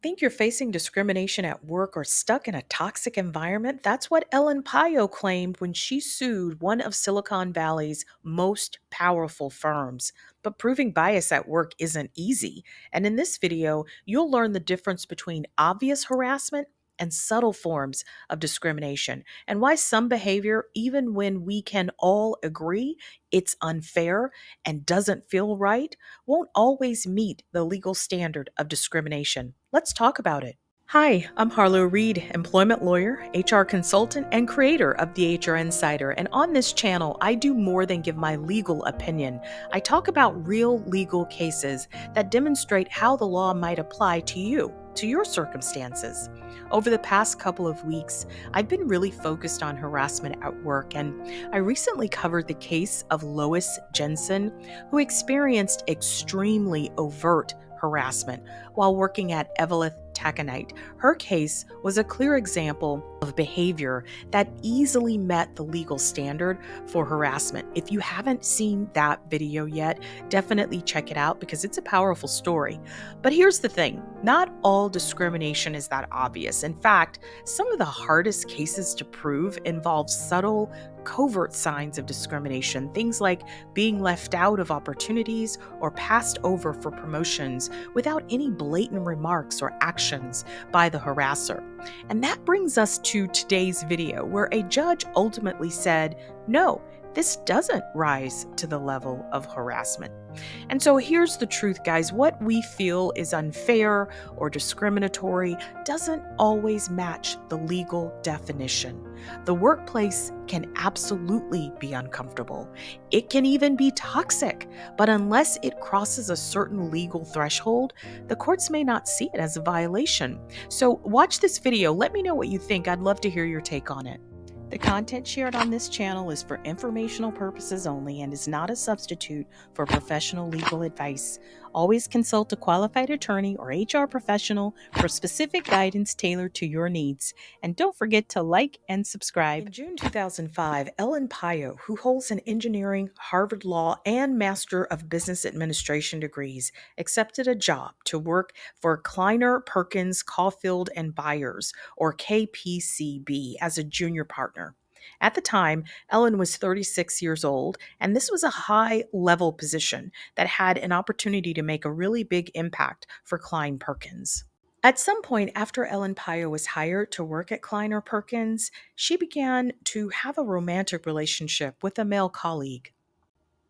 Think you're facing discrimination at work or stuck in a toxic environment? That's what Ellen Pao claimed when she sued one of Silicon Valley's most powerful firms. But proving bias at work isn't easy. And in this video, you'll learn the difference between obvious harassment and subtle forms of discrimination, and why some behavior, even when we can all agree it's unfair and doesn't feel right, won't always meet the legal standard of discrimination. Let's talk about it. Hi, I'm Harlow Reed, employment lawyer, HR consultant, and creator of the HR Insider. And on this channel, I do more than give my legal opinion. I talk about real legal cases that demonstrate how the law might apply to you, to your circumstances. Over the past couple of weeks, I've been really focused on harassment at work, and I recently covered the case of Lois Jensen, who experienced extremely overt harassment while working at Evelyn Taconite. Her case was a clear example of behavior that easily met the legal standard for harassment. If you haven't seen that video yet, definitely check it out because it's a powerful story. But here's the thing, not all discrimination is that obvious. In fact, some of the hardest cases to prove involve subtle, covert signs of discrimination, things like being left out of opportunities or passed over for promotions without any blatant remarks or actions by the harasser. And that brings us to today's video, where a judge ultimately said, no, this doesn't rise to the level of harassment. And so here's the truth, guys. What we feel is unfair or discriminatory doesn't always match the legal definition. The workplace can absolutely be uncomfortable. It can even be toxic, but unless it crosses a certain legal threshold, the courts may not see it as a violation. So watch this video. Let me know what you think. I'd love to hear your take on it. The content shared on this channel is for informational purposes only and is not a substitute for professional legal advice. Always consult a qualified attorney or HR professional for specific guidance tailored to your needs. And don't forget to like and subscribe. In June 2005, Ellen Pao, who holds an engineering, Harvard Law, and Master of Business Administration degrees, accepted a job to work for Kleiner Perkins Caulfield and Byers, or KPCB, as a junior partner. At the time, Ellen was 36 years old, and this was a high level position that had an opportunity to make a really big impact for Klein Perkins. At some point after Ellen Pao was hired to work at Kleiner Perkins, she began to have a romantic relationship with a male colleague.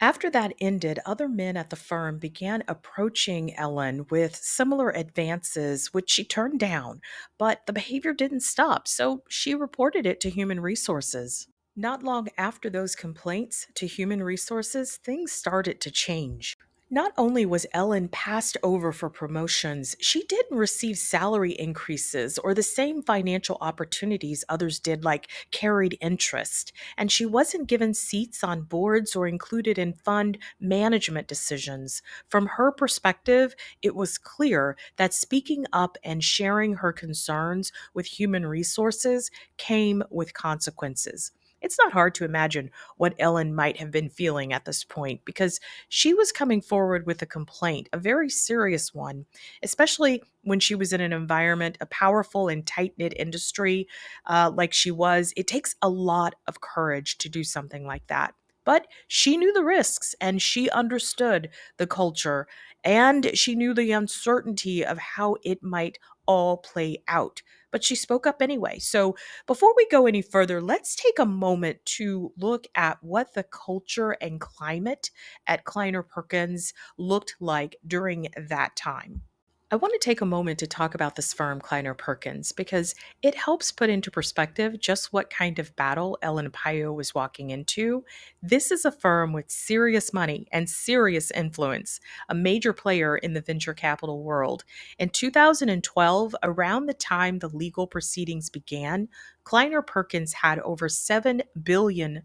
After that ended, other men at the firm began approaching Ellen with similar advances, which she turned down, but the behavior didn't stop, so she reported it to Human Resources. Not long after those complaints to Human Resources, things started to change. Not only was Ellen passed over for promotions, she didn't receive salary increases or the same financial opportunities others did, like carried interest. And she wasn't given seats on boards or included in fund management decisions. From her perspective, it was clear that speaking up and sharing her concerns with Human Resources came with consequences. It's not hard to imagine what Ellen might have been feeling at this point because she was coming forward with a complaint, a very serious one, especially when she was in an environment, a powerful and tight knit industry like she was. It takes a lot of courage to do something like that. But she knew the risks and she understood the culture and she knew the uncertainty of how it might all play out. But she spoke up anyway. So before we go any further, let's take a moment to look at what the culture and climate at Kleiner Perkins looked like during that time. I want to take a moment to talk about this firm, Kleiner Perkins, because it helps put into perspective just what kind of battle Ellen Pao was walking into. This is a firm with serious money and serious influence, a major player in the venture capital world. In 2012, around the time the legal proceedings began, Kleiner Perkins had over $7 billion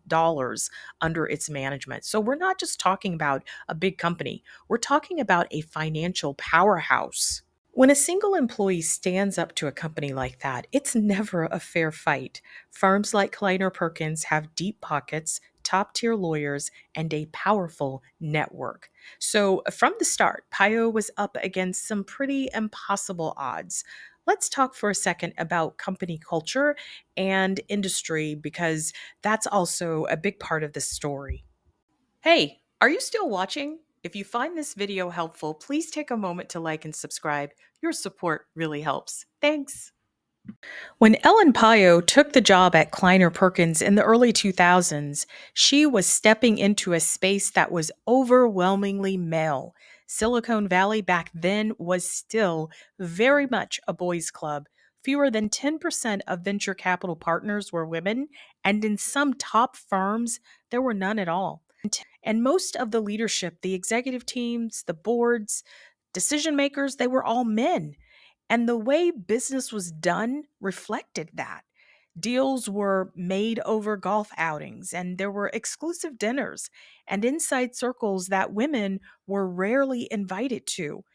under its management. So we're not just talking about a big company, we're talking about a financial powerhouse. When a single employee stands up to a company like that, it's never a fair fight. Firms like Kleiner Perkins have deep pockets, top tier lawyers and a powerful network. So, from the start, Pio was up against some pretty impossible odds. Let's talk for a second about company culture and industry because that's also a big part of this story. Hey, are you still watching? If you find this video helpful, please take a moment to like and subscribe. Your support really helps. Thanks. When Ellen Pao took the job at Kleiner Perkins in the early 2000s, she was stepping into a space that was overwhelmingly male. Silicon Valley back then was still very much a boys' club. Fewer than 10% of venture capital partners were women, and in some top firms, there were none at all. And most of the leadership, the executive teams, the boards, decision makers, they were all men. And the way business was done reflected that. Deals were made over golf outings, and there were exclusive dinners and inside circles that women were rarely invited to.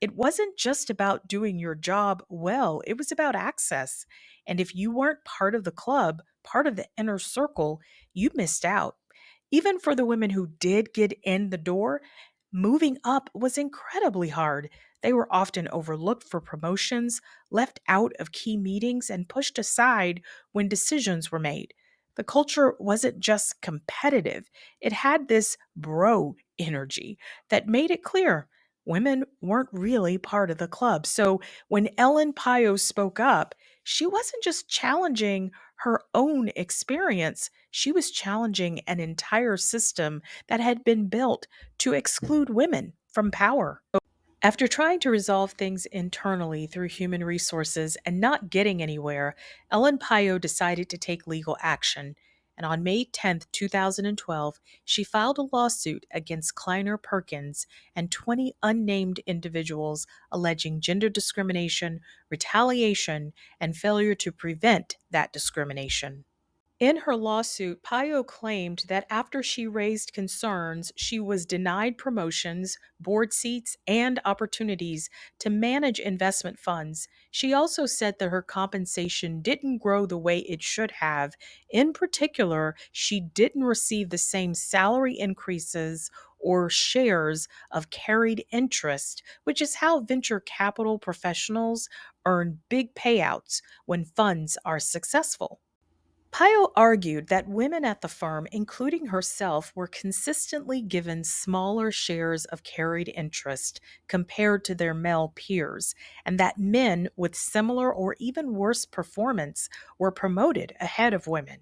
It wasn't just about doing your job well, it was about access. And if you weren't part of the club, part of the inner circle, you missed out. Even for the women who did get in the door, moving up was incredibly hard. They were often overlooked for promotions, left out of key meetings, and pushed aside when decisions were made. The culture wasn't just competitive, it had this bro energy that made it clear women weren't really part of the club. So when Ellen Pio spoke up, she wasn't just challenging her own experience, she was challenging an entire system that had been built to exclude women from power. After trying to resolve things internally through human resources and not getting anywhere, Ellen Pio decided to take legal action. And on May 10th, 2012, she filed a lawsuit against Kleiner Perkins and 20 unnamed individuals alleging gender discrimination, retaliation, and failure to prevent that discrimination. In her lawsuit, Pio claimed that after she raised concerns, she was denied promotions, board seats, and opportunities to manage investment funds. She also said that her compensation didn't grow the way it should have. In particular, she didn't receive the same salary increases or shares of carried interest, which is how venture capital professionals earn big payouts when funds are successful. Pio argued that women at the firm, including herself, were consistently given smaller shares of carried interest compared to their male peers, and that men with similar or even worse performance were promoted ahead of women.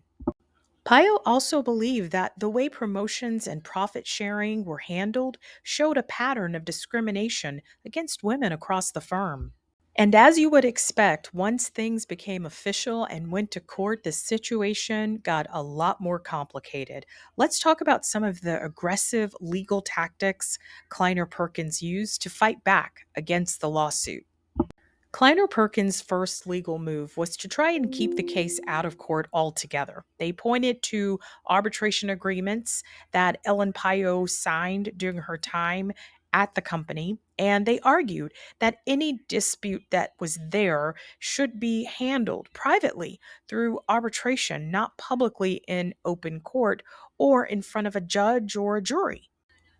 Pio also believed that the way promotions and profit sharing were handled showed a pattern of discrimination against women across the firm. And as you would expect, once things became official and went to court, the situation got a lot more complicated. Let's talk about some of the aggressive legal tactics Kleiner Perkins used to fight back against the lawsuit. Kleiner Perkins' first legal move was to try and keep the case out of court altogether. They pointed to arbitration agreements that Ellen Pio signed during her time at the company, and they argued that any dispute that was there should be handled privately through arbitration, not publicly in open court or in front of a judge or a jury.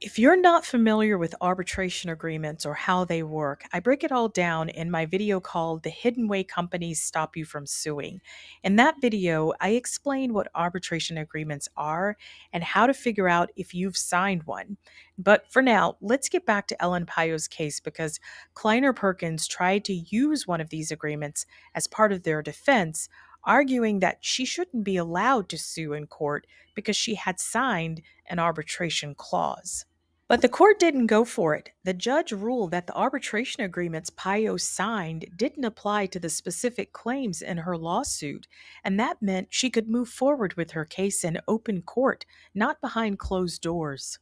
If you're not familiar with arbitration agreements or how they work, I break it all down in my video called The Hidden Way Companies Stop You from Suing. In that video, I explain what arbitration agreements are and how to figure out if you've signed one. But for now, let's get back to Ellen Pio's case because Kleiner Perkins tried to use one of these agreements as part of their defense, arguing that she shouldn't be allowed to sue in court because she had signed an arbitration clause. But the court didn't go for it. The judge ruled that the arbitration agreements Pio signed didn't apply to the specific claims in her lawsuit, and that meant she could move forward with her case in open court, not behind closed doors.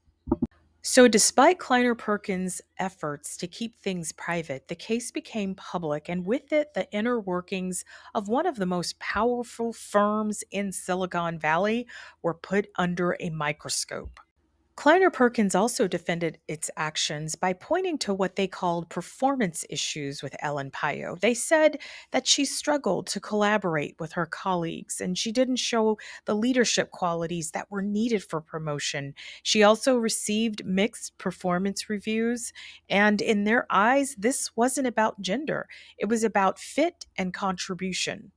So, despite Kleiner Perkins' efforts to keep things private, the case became public, and with it, the inner workings of one of the most powerful firms in Silicon Valley were put under a microscope. Kleiner Perkins also defended its actions by pointing to what they called performance issues with Ellen Pao. They said that she struggled to collaborate with her colleagues and she didn't show the leadership qualities that were needed for promotion. She also received mixed performance reviews, and in their eyes, this wasn't about gender, it was about fit and contribution.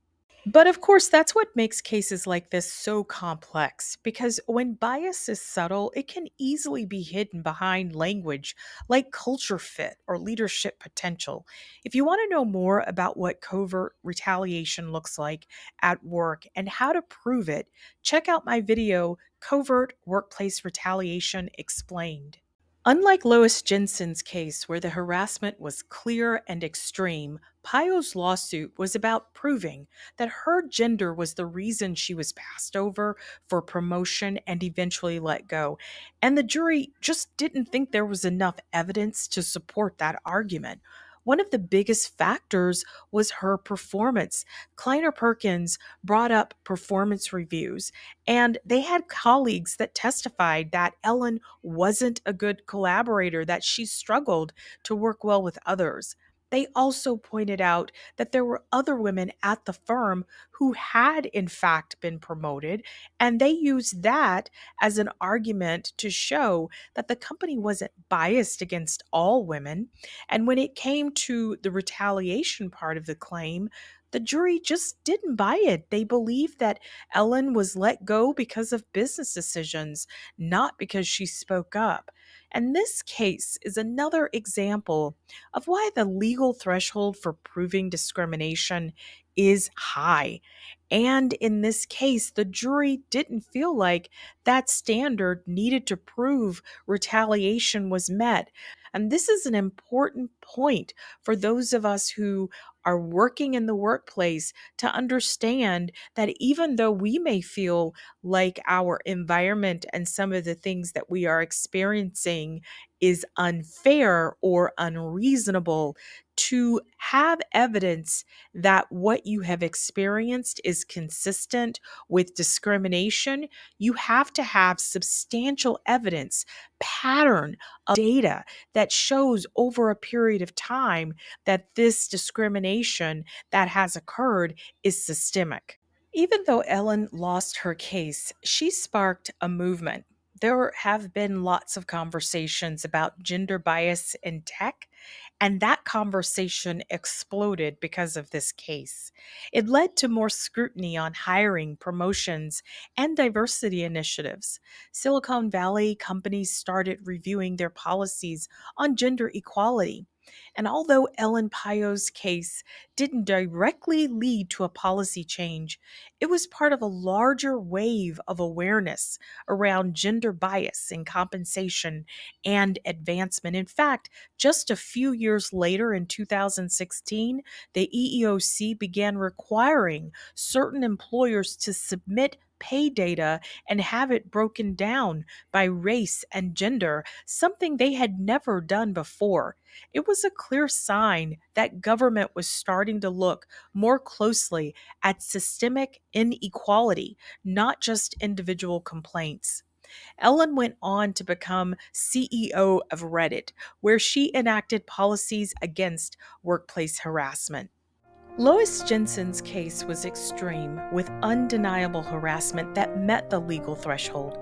But of course, that's what makes cases like this so complex because when bias is subtle, it can easily be hidden behind language like culture fit or leadership potential. If you want to know more about what covert retaliation looks like at work and how to prove it, check out my video, Covert Workplace Retaliation Explained. Unlike Lois Jensen's case, where the harassment was clear and extreme, Payo's lawsuit was about proving that her gender was the reason she was passed over for promotion and eventually let go. And the jury just didn't think there was enough evidence to support that argument. One of the biggest factors was her performance. Kleiner Perkins brought up performance reviews, and they had colleagues that testified that Ellen wasn't a good collaborator, that she struggled to work well with others. They also pointed out that there were other women at the firm who had, in fact, been promoted, and they used that as an argument to show that the company wasn't biased against all women. And when it came to the retaliation part of the claim, the jury just didn't buy it. They believed that Ellen was let go because of business decisions, not because she spoke up. And this case is another example of why the legal threshold for proving discrimination is high. And in this case, the jury didn't feel like that standard needed to prove retaliation was met. And this is an important point for those of us who are working in the workplace to understand that even though we may feel like our environment and some of the things that we are experiencing is unfair or unreasonable, to have evidence that what you have experienced is consistent with discrimination, you have to have substantial evidence, pattern of data that shows over a period of time that this discrimination that has occurred is systemic. Even though Ellen lost her case, she sparked a movement. There have been lots of conversations about gender bias in tech, and that conversation exploded because of this case. It led to more scrutiny on hiring, promotions, and diversity initiatives. Silicon Valley companies started reviewing their policies on gender equality. And although Ellen Pao's case didn't directly lead to a policy change, it was part of a larger wave of awareness around gender bias in compensation and advancement. In fact, just a few years later, in 2016, the EEOC began requiring certain employers to submit pay data and have it broken down by race and gender, something they had never done before. It was a clear sign that government was starting to look more closely at systemic inequality, not just individual complaints. Ellen went on to become CEO of Reddit, where she enacted policies against workplace harassment. Lois Jensen's case was extreme, with undeniable harassment that met the legal threshold.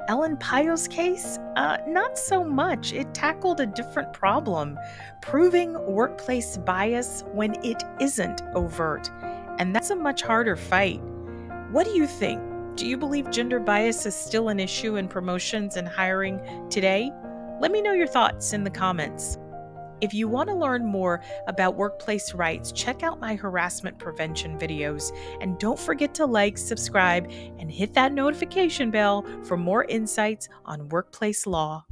Ellen Pao's case, not so much. It tackled a different problem, proving workplace bias when it isn't overt. And that's a much harder fight. What do you think? Do you believe gender bias is still an issue in promotions and hiring today? Let me know your thoughts in the comments. If you want to learn more about workplace rights, check out my harassment prevention videos. And don't forget to like, subscribe, and hit that notification bell for more insights on workplace law.